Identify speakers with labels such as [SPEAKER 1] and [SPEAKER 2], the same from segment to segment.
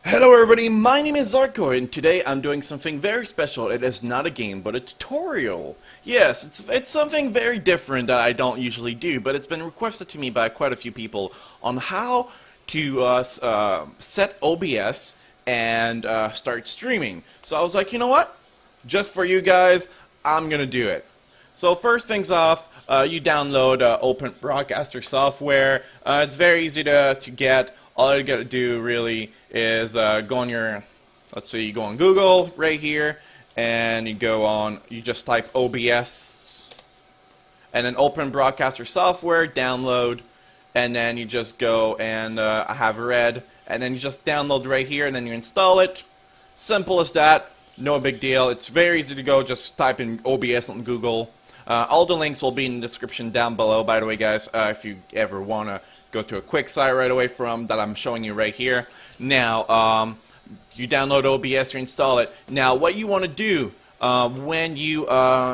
[SPEAKER 1] Hello everybody, my name is Zarko, and today I'm doing something very special. It is not a game, but a tutorial. Yes, it's something very different that I don't usually do, but it's been requested to me by quite a few people on how to set OBS and start streaming. So I was like, you know what? Just for you guys, I'm gonna do it. So first things off, you download Open Broadcaster software. It's very easy to get. All you gotta do really is go on your, let's say you go on Google right here, and you just type OBS, and then Open Broadcaster software, download, and then you just go and I have read, and then you just download right here, and then you install it. Simple as that, no big deal. It's very easy to go, just type in OBS on Google. All the links will be in the description down below, by the way, guys, if you ever want to go to a quick site right away from that I'm showing you right here. Now, you download OBS, you install it. Now, what you want to do when you,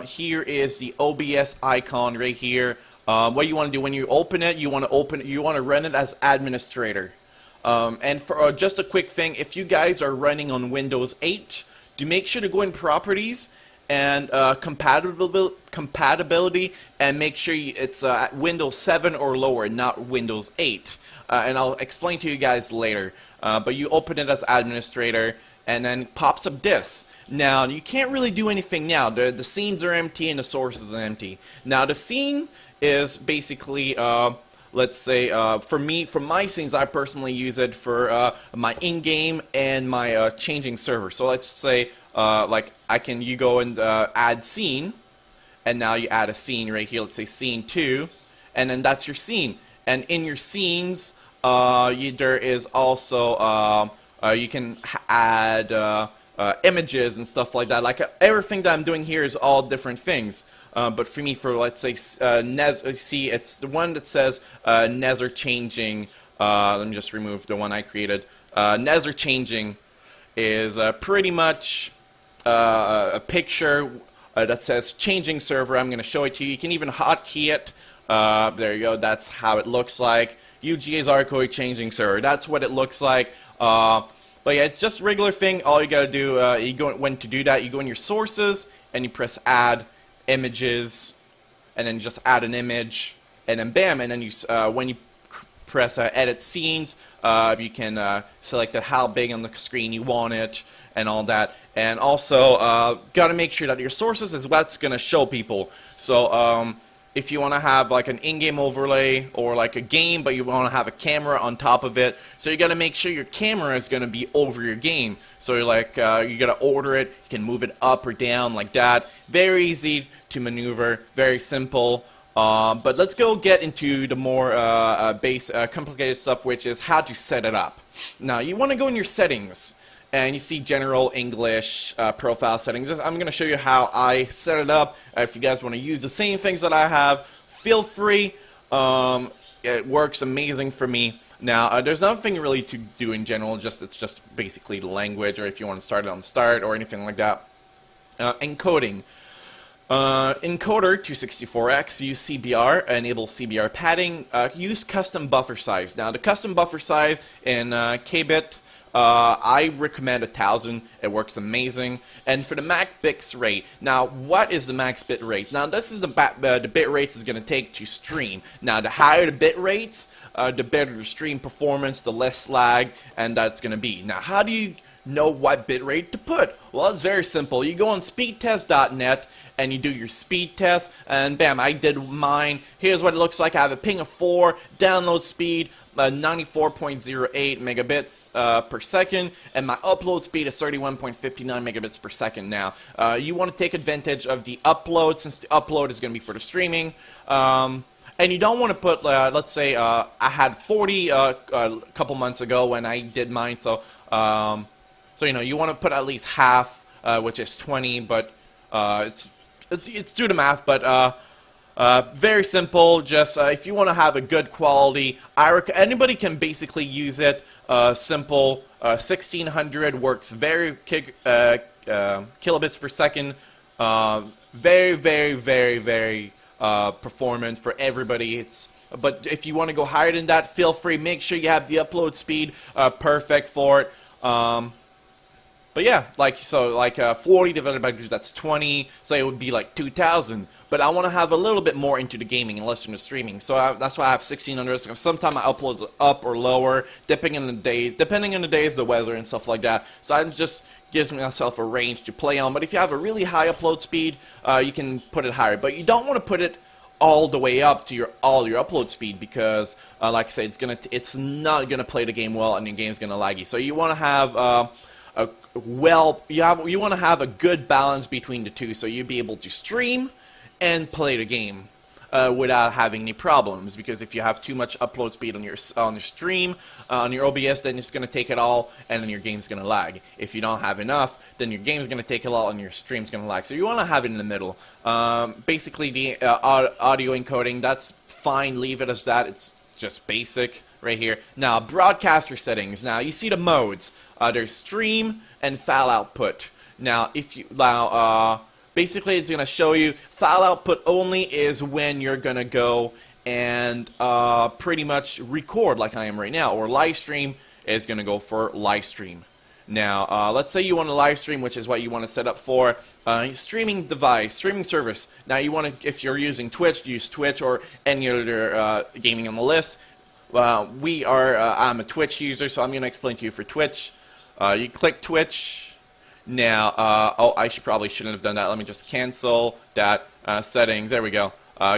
[SPEAKER 1] here is the OBS icon right here. What you want to do when you open it, you want to run it as administrator. And for just a quick thing, if you guys are running on Windows 8, do make sure to go in Properties and compatibility, and make sure it's Windows 7 or lower, not Windows 8. And I'll explain to you guys later. But you open it as administrator, and then pops up this. Now, you can't really do anything now. The scenes are empty and the sources are empty. Now, the scene is basically, let's say, for my scenes, I personally use it for my in-game and my changing server. So let's say, you go and add scene, and now you add a scene right here. Let's say scene 2, and then that's your scene. And in your scenes, there is also you can add images and stuff like that. Like everything that I'm doing here is all different things. But for me, let's say see, it's the one that says Nether changing. Let me just remove the one I created. Nether changing is pretty much a picture that says changing server. I'm going to show it to you. You can even hotkey it. There you go. That's how it looks like. UGA's Zarko changing server. That's what it looks like. But yeah, it's just a regular thing. All you gotta do, when to do that, you go in your sources and you press add images, and then just add an image, and then bam, and then you when you press edit scenes, you can select how big on the screen you want it and all that. And also, gotta make sure that your sources is what's gonna show people. So if you want to have like an in-game overlay or like a game, but you want to have a camera on top of it, so you got to make sure your camera is going to be over your game. So you're like, you got to order it. You can move it up or down like that. Very easy to maneuver. Very simple. But let's go get into the more complicated stuff, which is how to set it up. Now, you want to go in your settings, and you see general English profile settings. I'm going to show you how I set it up. If you guys want to use the same things that I have, feel free. It works amazing for me. Now, there's nothing really to do in general. It's just basically the language, or if you want to start it on the start or anything like that. Encoding. Encoder 264x, use CBR, enable CBR padding, use custom buffer size. Now, the custom buffer size in Kbit, I recommend 1000. It works amazing. And for the max bit rate, now what is the max bit rate? Now this is the bit rates it's going to take to stream. Now the higher the bit rates, the better the stream performance, the less lag, and that's going to be. Now how do you know what bit rate to put? Well, it's very simple. You go on speedtest.net and you do your speed test, and bam, I did mine. Here's what it looks like. I have a ping of 4, download speed 94.08 megabits per second, and my upload speed is 31.59 megabits per second. Now, you want to take advantage of the upload, since the upload is going to be for the streaming. And you don't want to put, let's say, I had 40 a couple months ago when I did mine, so you know, you want to put at least half, which is 20, but it's do the math, but very simple. Just if you want to have a good quality, anybody can basically use it. Simple, 1600 works very kilobits per second. Very, very, very, very performant for everybody. But if you want to go higher than that, feel free. Make sure you have the upload speed perfect for it. But yeah, like 40 divided by 2, that's 20. So it would be like 2,000. But I want to have a little bit more into the gaming and less into streaming. So that's why I have 1,600. So sometimes I upload up or lower, depending on the days, the weather and stuff like that. So it just gives myself a range to play on. But if you have a really high upload speed, you can put it higher. But you don't want to put it all the way up to all your upload speed, because like I said, it's not gonna play the game well and the game's gonna laggy. So you want to have you want to have a good balance between the two, so you'll be able to stream and play the game without having any problems. Because if you have too much upload speed on your stream, on your OBS, then it's going to take it all, and then your game's going to lag. If you don't have enough, then your game's going to take it all, and your stream's going to lag. So you want to have it in the middle. Basically, the audio encoding, that's fine. Leave it as that. It's just basic right here. Now, broadcaster settings. Now, you see the modes. There's stream and file output. Now, basically, it's going to show you file output only is when you're going to go and pretty much record like I am right now, or live stream is going to go for live stream. Now, let's say you want to live stream, which is what you want to set up for streaming device, streaming service. Now, you want to, if you're using Twitch, use Twitch or any other gaming on the list. I'm a Twitch user, so I'm going to explain to you for Twitch. You click Twitch. Now, I probably shouldn't have done that. Let me just cancel that settings. There we go.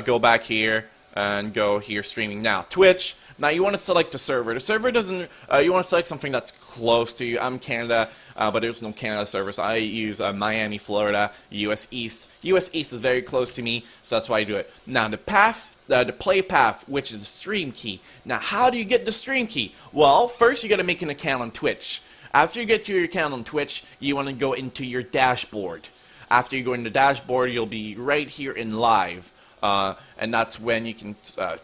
[SPEAKER 1] Go back here and go here, streaming now. Twitch. Now, you want to select the server. The server doesn't. You want to select something that's close to you. I'm Canada, but there's no Canada server, so I use Miami, Florida, US East. US East is very close to me, so that's why I do it. Now, the path. The play path, which is the stream key. Now, how do you get the stream key? Well, first you got to make an account on Twitch. After you get to your account on Twitch, you want to go into your dashboard. After you go into the dashboard, you'll be right here in live. And that's when you can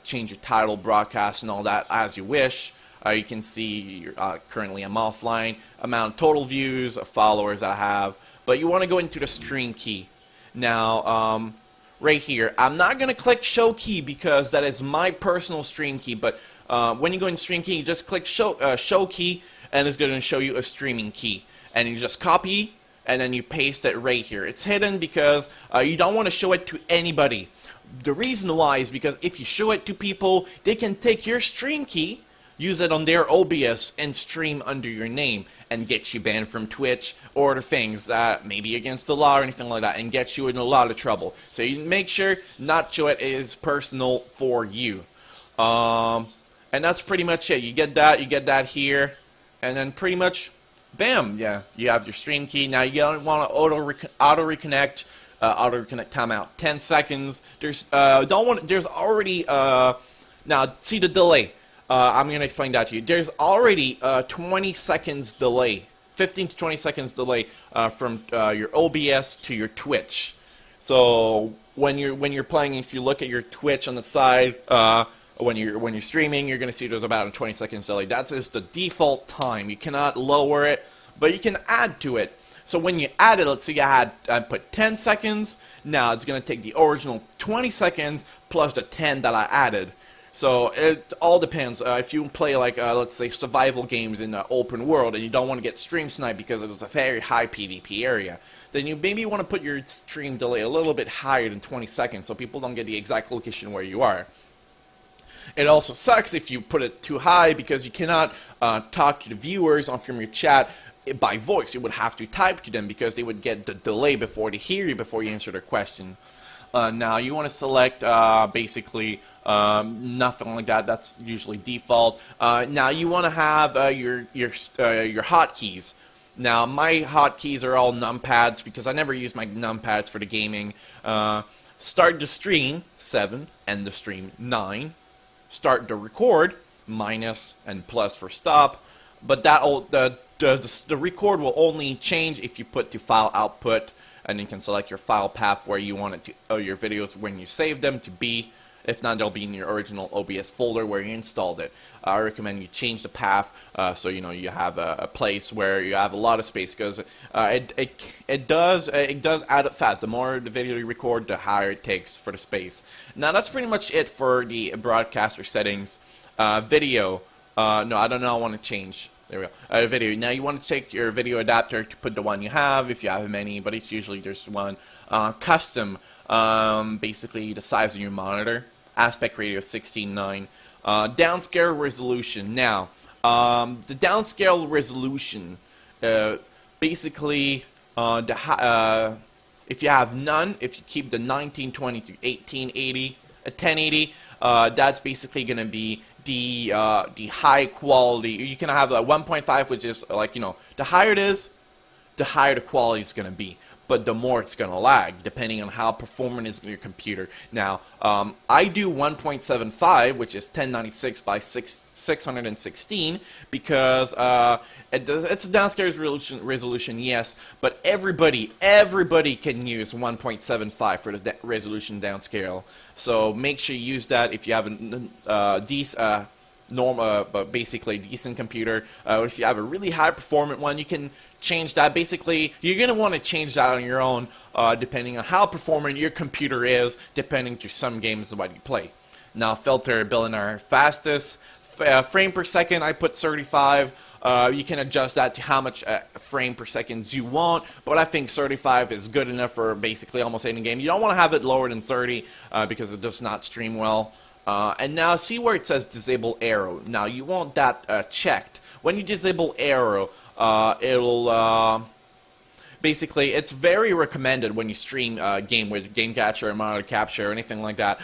[SPEAKER 1] change your title, broadcast, and all that as you wish. You can see currently I'm offline, amount of total views, followers I have. But you want to go into the stream key. Now, right here, I'm not going to click show key because that is my personal stream key. But when you go in stream key, you just click show key, and it's going to show you a streaming key. And you just copy, and then you paste it right here. It's hidden because you don't want to show it to anybody. The reason why is because if you show it to people, they can take your stream key, use it on their OBS, and stream under your name, and get you banned from Twitch or other things, maybe against the law or anything like that, and get you in a lot of trouble. So you make sure not show it is personal for you. And that's pretty much it. You get that here, and then pretty much, bam, yeah, you have your stream key. Now you don't want to auto reconnect. Auto reconnect timeout 10 seconds. There's already now see the delay. I'm going to explain that to you. There's already 20 seconds delay, 15 to 20 seconds delay from your OBS to your Twitch. So when you're playing, if you look at your Twitch on the side, when you're streaming, you're going to see there's about a 20 seconds delay. That's just the default time. You cannot lower it, but you can add to it. So when you add it, let's say I put 10 seconds. Now it's going to take the original 20 seconds plus the 10 that I added. So it all depends. If you play like, let's say, survival games in the open world and you don't want to get stream sniped because it was a very high PvP area, then you maybe want to put your stream delay a little bit higher than 20 seconds so people don't get the exact location where you are. It also sucks if you put it too high because you cannot talk to the viewers from your chat by voice. You would have to type to them because they would get the delay before they hear you, before you answer their question. Now you want to select basically nothing like that. That's usually default. Now you want to have your hotkeys. Now my hotkeys are all numpads because I never use my numpads for the gaming. Start the stream 7, end the stream 9. Start the record minus and plus for stop. But the record will only change if you put to file output, and you can select your file path where you want it to, your videos when you save them to be. If not, they'll be in your original OBS folder where you installed it. I recommend you change the path so you know you have a place where you have a lot of space, because it does add up fast. The more the video you record, the higher it takes for the space. Now that's pretty much it for the broadcaster settings. Video. No, I don't know. I want to change. There we go. Video. Now you want to take your video adapter to put the one you have, if you have many, but it's usually just one. Custom, basically the size of your monitor. Aspect ratio 16:9. Downscale resolution. Now, the downscale resolution, basically, if you have none, if you keep the 1920 to 1880, 1080, that's basically going to be the high quality. You can have a 1.5, which is like, you know, the higher it is, the higher the quality is going to be. But the more it's going to lag, depending on how performant is your computer. Now, I do 1.75, which is 1096 by 616, because it's a downscale resolution, yes, but everybody can use 1.75 for the resolution downscale. So make sure you use that if you have a decent, but basically decent computer. If you have a really high performant one, you can change that. Basically, you're going to want to change that on your own, depending on how performant your computer is, depending to some games what you play. Now, filter building our fastest. Frame per second, I put 35. You can adjust that to how much frame per second you want, but I think 35 is good enough for basically almost any game. You don't want to have it lower than 30 because it does not stream well. And now see where it says disable arrow. Now you want that checked. When you disable arrow, it'll basically, it's very recommended when you stream game with game capture or monitor capture or anything like that,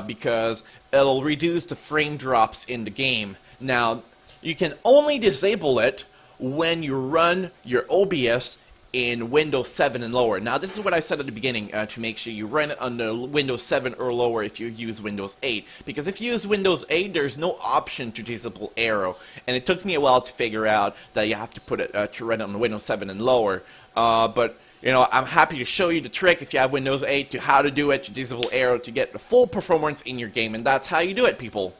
[SPEAKER 1] because it'll reduce the frame drops in the game. Now you can only disable it when you run your OBS in Windows 7 and lower. Now this is what I said at the beginning, to make sure you run it under Windows 7 or lower if you use Windows 8. Because if you use Windows 8, there's no option to disable arrow. And it took me a while to figure out that you have to put it to run it on Windows 7 and lower. But you know, I'm happy to show you the trick if you have Windows 8 to how to do it, to disable arrow to get the full performance in your game. And that's how you do it, people.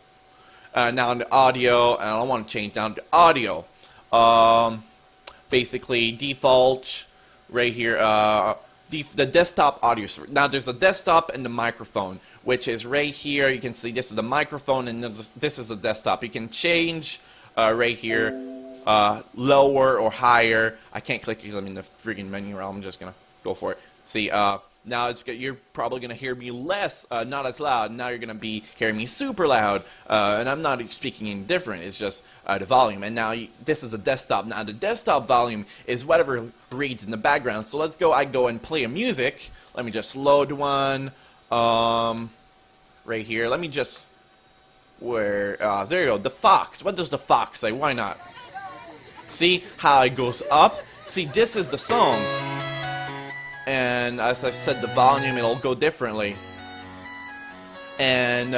[SPEAKER 1] Now on the audio, and I want to change down to audio. Basically default right here, the desktop audio. Now there's a desktop and the microphone, which is right here. You can see this is the microphone and this is the desktop. You can change right here, lower or higher. I can't click it in the freaking menu. I'm just gonna go for it. See, now you're probably gonna hear me less, not as loud. Now you're gonna be hearing me super loud, and I'm not speaking any different. It's just the volume. And now this is a desktop. Now the desktop volume is whatever reads in the background. So let's go. I go and play a music. Let me just load one right here. Let me just there you go. The Fox. What does the Fox say? Why not? See how it goes up? See, this is the song. And as I said, the volume, it'll go differently. And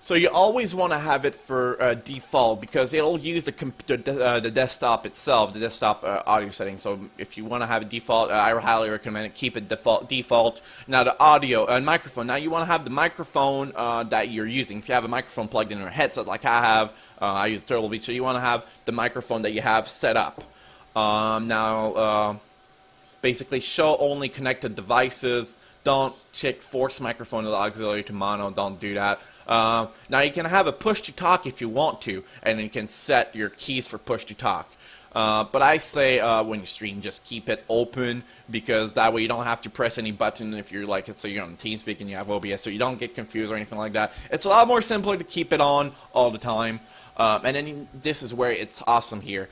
[SPEAKER 1] so you always want to have it for default, because it'll use the desktop itself, the desktop audio settings. So if you want to have it default, I highly recommend it. Keep it default. Now the audio and microphone. Now you want to have the microphone that you're using. If you have a microphone plugged in your headset, like I have, I use Turtle Beach. So you want to have the microphone that you have set up. Basically, show only connected devices. Don't check force microphone to the auxiliary to mono. Don't do that. Now you can have a push to talk if you want to, and you can set your keys for push to talk. But I say when you stream, just keep it open, because that way you don't have to press any button if you're like, so you're on TeamSpeak and you have OBS, so you don't get confused or anything like that. It's a lot more simpler to keep it on all the time. And then this is where it's awesome here.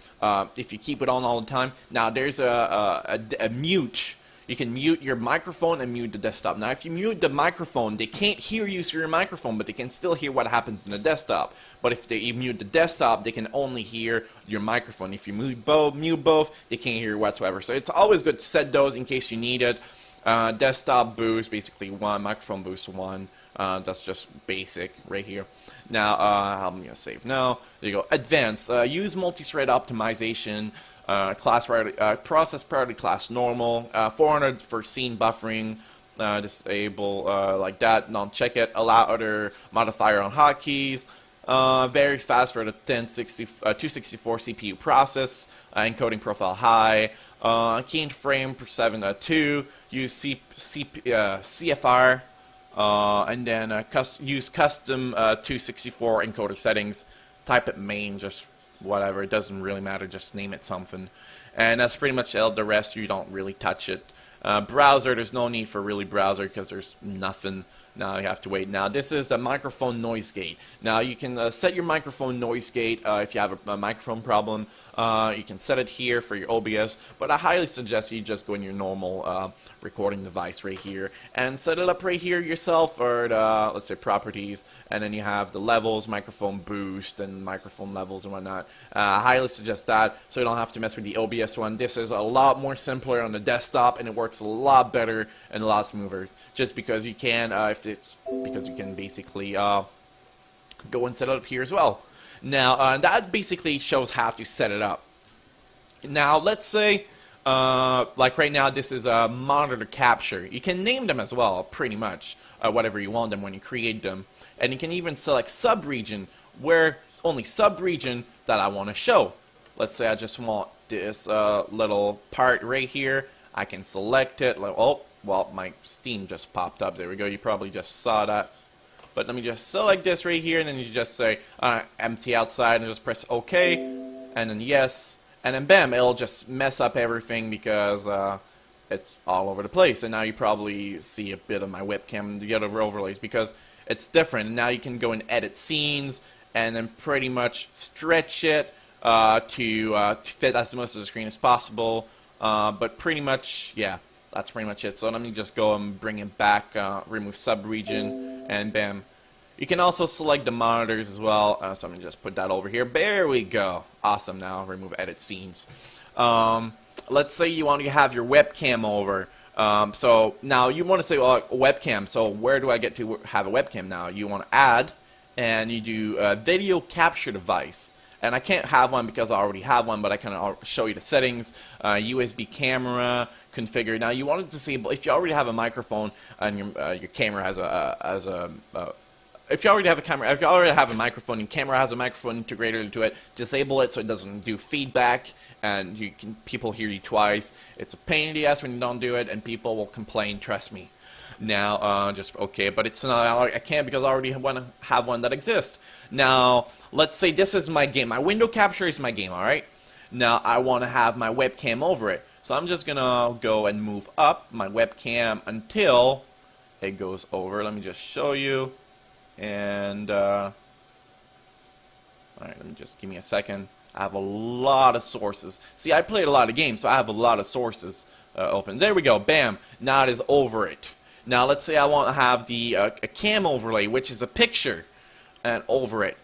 [SPEAKER 1] If you keep it on all the time, now there's a mute. You can mute your microphone and mute the desktop. Now, if you mute the microphone, they can't hear you through your microphone, but they can still hear what happens in the desktop. But if you mute the desktop, they can only hear your microphone. If you mute both, they can't hear whatsoever. So it's always good to set those in case you need it. Desktop boost, basically 1. Microphone boost 1. That's just basic right here. Now, I'm going to save now. There you go. Advanced. Use multi-thread optimization. Class priority, process priority class normal. 400 for scene buffering. Disable like that. Don't check it. Allow other modifier on hotkeys. Very fast for the 264 CPU process. Encoding profile high. Keying frame per 7.2. Use CFR. And then use custom 264 encoder settings. Type it main, just whatever, it doesn't really matter, just name it something. And that's pretty much it. The rest, you don't really touch it. Browser, there's no need for really browser because there's nothing. Now you have to wait. Now this is the microphone noise gate. Now you can set your microphone noise gate if you have a microphone problem. You can set it here for your OBS, but I highly suggest you just go in your normal recording device right here and set it up right here yourself, or the, let's say, properties, and then you have the levels, microphone boost, and microphone levels and whatnot. I highly suggest that so you don't have to mess with the OBS one. This is a lot more simpler on the desktop, and it works a lot better and a lot smoother, just because you can because you can basically go and set it up here as well. Now that basically shows how to set it up. Now let's say like right now this is a monitor capture. You can name them as well, pretty much whatever you want them when you create them, and you can even select sub-region, where only sub-region that I want to show. Let's say I just want this little part right here. I can select it. Like, oh, well, my Steam just popped up. There we go. You probably just saw that. But let me just select this right here, and then you just say empty outside, and just press OK, and then yes, and then bam, it'll just mess up everything because it's all over the place. And now you probably see a bit of my webcam, the other overlays, because it's different. And now you can go and edit scenes, and then pretty much stretch it to fit as much of the screen as possible. But pretty much, yeah. That's pretty much it. So let me just go and bring it back, remove sub-region, and bam. You can also select the monitors as well, so let me just put that over here. There we go. Awesome. Now remove edit scenes. Let's say you want to have your webcam over. So now you want to say, well, webcam, so where do I get to have a webcam now? You want to add, and you do video capture device. And I can't have one because I already have one, but I can show you the settings. USB camera configure. Now you want to disable if you already have a microphone and your camera has if you already have a camera, if you already have a microphone, your camera has a microphone integrated into it, disable it so it doesn't do feedback and people hear you twice. It's a pain in the ass when you don't do it, and people will complain. Trust me. Now, just okay, but it's not. I can't because I already want to have one that exists. Now, let's say this is my game. My window capture is my game. All right. Now I want to have my webcam over it, so I'm just gonna go and move up my webcam until it goes over. Let me just show you, and all right, let me just give me a second. I have a lot of sources. See, I played a lot of games, so I have a lot of sources open. There we go. Bam. Now it is over it. Now let's say I want to have the a cam overlay, which is a picture, and over it,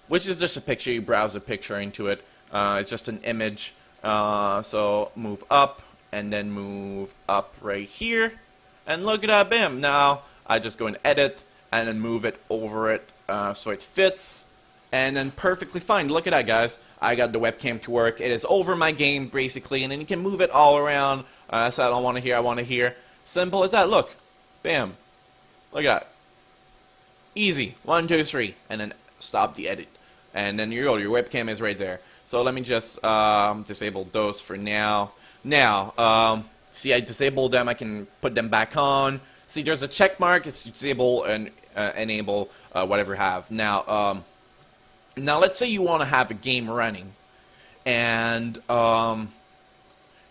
[SPEAKER 1] which is just a picture. You browse a picture into it. It's just an image. So move up, and then move up right here, and look at that. Bam. Now I just go and edit, and then move it over it so it fits, and then perfectly fine. Look at that, guys. I got the webcam to work. It is over my game basically, and then you can move it all around. So I don't want to hear. I want to hear. Simple as that. Look. Bam. Look at that. Easy. 1, 2, 3. And then stop the edit. And then your webcam is right there. So let me just disable those for now. Now, see, I disabled them. I can put them back on. See, there's a check mark. It's disable and enable whatever you have. Now, now let's say you want to have a game running. And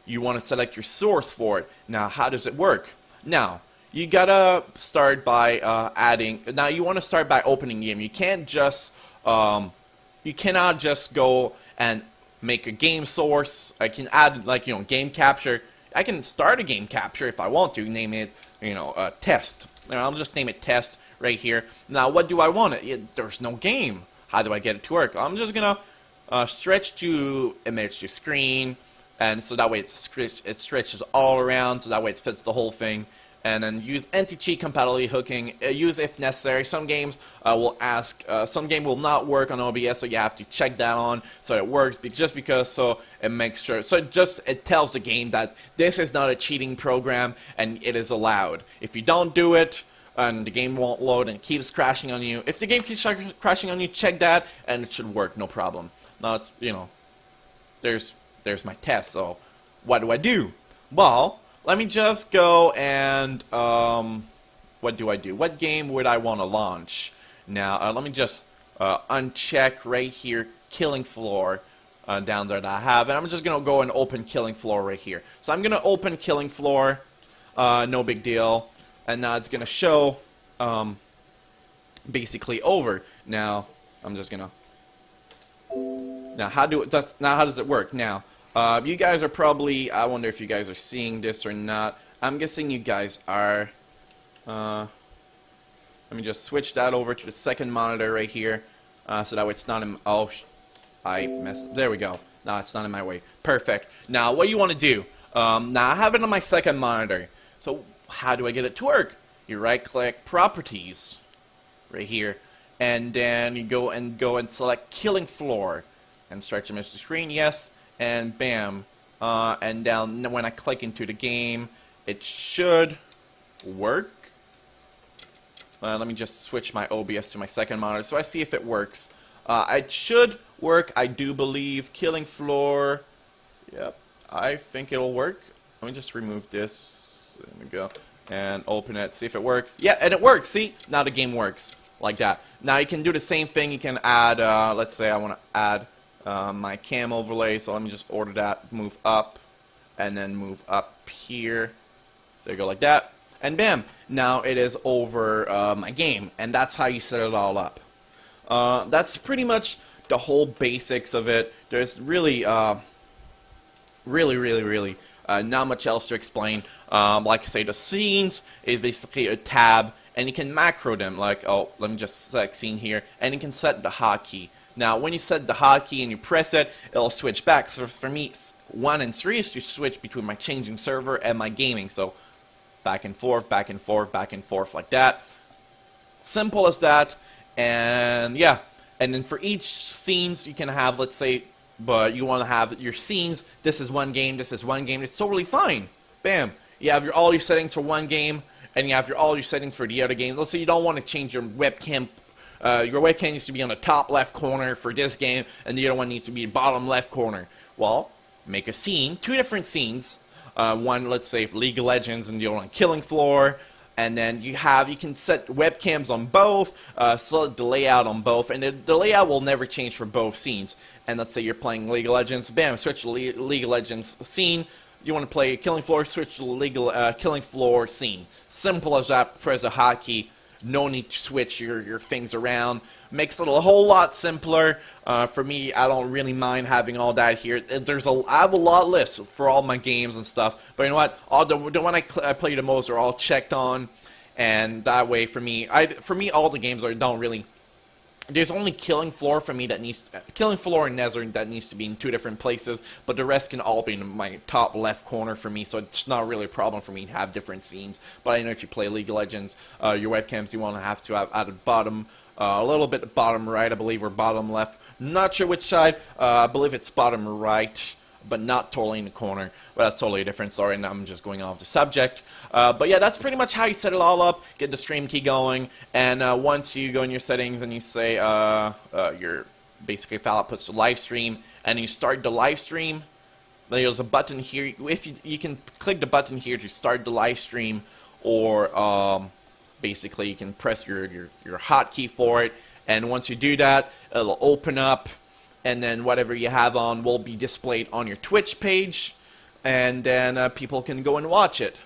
[SPEAKER 1] you want to select your source for it. Now, how does it work? Now, you gotta start by adding. Now you want to start by opening the game. You can't just, you cannot just go and make a game source. I can add game capture. I can start a game capture if I want to. Name it, test. And I'll just name it test right here. Now what do I want it? There's no game. How do I get it to work? I'm just gonna stretch to image to screen, and so that way it stretches all around. So that way it fits the whole thing. And then use anti-cheat compatibility hooking. Use if necessary. Some games will ask. Some game will not work on OBS, so you have to check that on so it works. Just because, so it makes sure. So it tells the game that this is not a cheating program and it is allowed. If you don't do it, and the game won't load and it keeps crashing on you. If the game keeps crashing on you, check that and it should work, no problem. Now it's there's my test. So what do I do? Well, let me just go and, what do I do? What game would I want to launch? Now, let me just uncheck right here, killing floor down there that I have, and I'm just gonna go and open killing floor right here. So I'm gonna open killing floor, no big deal, and now it's gonna show basically over. Now I'm just gonna how does it work now? You guys are probably, I wonder if you guys are seeing this or not. I'm guessing you guys are. Let me just switch that over to the second monitor right here, so that way it's not in. Oh, I messed. There we go. No, it's not in my way. Perfect. Now, what you want to do? Now I have it on my second monitor. So how do I get it to work? You right-click Properties, right here, and then you go and select Killing Floor, and start to match the screen. Yes, and bam. And down when I click into the game, it should work. Let me just switch my OBS to my second monitor so I see if it works. It should work, I do believe. Killing Floor. Yep, I think it'll work. Let me just remove this. There we go. And open it, see if it works. Yeah, and it works, see? Now the game works. Like that. Now you can do the same thing. You can add, let's say I want to add my cam overlay. So let me just order that, move up, and then move up here. There you go, like that. And bam, now it is over my game, and that's how you set it all up. That's pretty much the whole basics of it. There's really, really not much else to explain. Like I say, the scenes is basically a tab, and you can macro them. Like, oh, let me just select scene here, and you can set the hotkey. Now, when you set the hotkey and you press it, it'll switch back. So for me, 1 and 3 is to switch between my changing server and my gaming. So back and forth, back and forth, back and forth, like that. Simple as that. And yeah, and then for each scenes you can have, let's say, but you want to have your scenes. This is one game. This is one game. It's totally fine. Bam. You have all your settings for one game, and you have all your settings for the other game. Let's say you don't want to change your webcam. Your webcam needs to be on the top left corner for this game, and the other one needs to be bottom left corner. Well, make a scene, 2 different scenes. One, let's say, for League of Legends, and the other one Killing Floor. And then you can set webcams on both, select the layout on both, and the layout will never change for both scenes. And let's say you're playing League of Legends, bam, switch to League of Legends scene. You want to play Killing Floor, switch to the Killing Floor scene. Simple as that. Press a hotkey. No need to switch your things around. Makes it a whole lot simpler. For me, I don't really mind having all that here. I have a lot list for all my games and stuff. But you know what? All the one I play the most are all checked on, and that way for me, all the games don't really. There's only Killing Floor for me Killing Floor and Nether that needs to be in 2 different places, but the rest can all be in my top left corner for me, so it's not really a problem for me to have different scenes. But I know if you play League of Legends, your webcams you want to have at the bottom, a little bit bottom right, I believe, or bottom left. Not sure which side. I believe it's bottom right, but not totally in the corner. But that's totally a different story, and I'm just going off the subject. But yeah, that's pretty much how you set it all up, get the stream key going, and once you go in your settings and you say your basically file outputs to live stream, and you start the live stream, there's a button here. If you can click the button here to start the live stream, or basically you can press your hotkey for it, and once you do that, it'll open up. And then whatever you have on will be displayed on your Twitch page, and then people can go and watch it.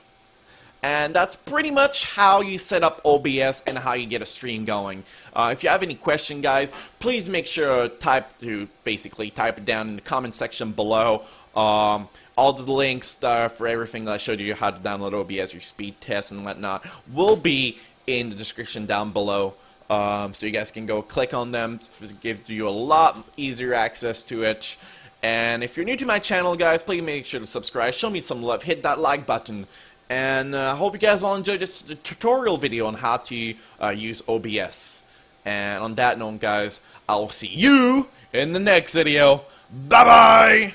[SPEAKER 1] And that's pretty much how you set up OBS and how you get a stream going. If you have any question, guys, please make sure to basically type it down in the comment section below. All the links for everything that I showed you how to download OBS, your speed test and whatnot, will be in the description down below. So you guys can go click on them to give you a lot easier access to it. And if you're new to my channel, guys, please make sure to subscribe. Show me some love. Hit that like button. And I hope you guys all enjoyed this tutorial video on how to use OBS. And on that note, guys, I'll see you in the next video. Bye-bye!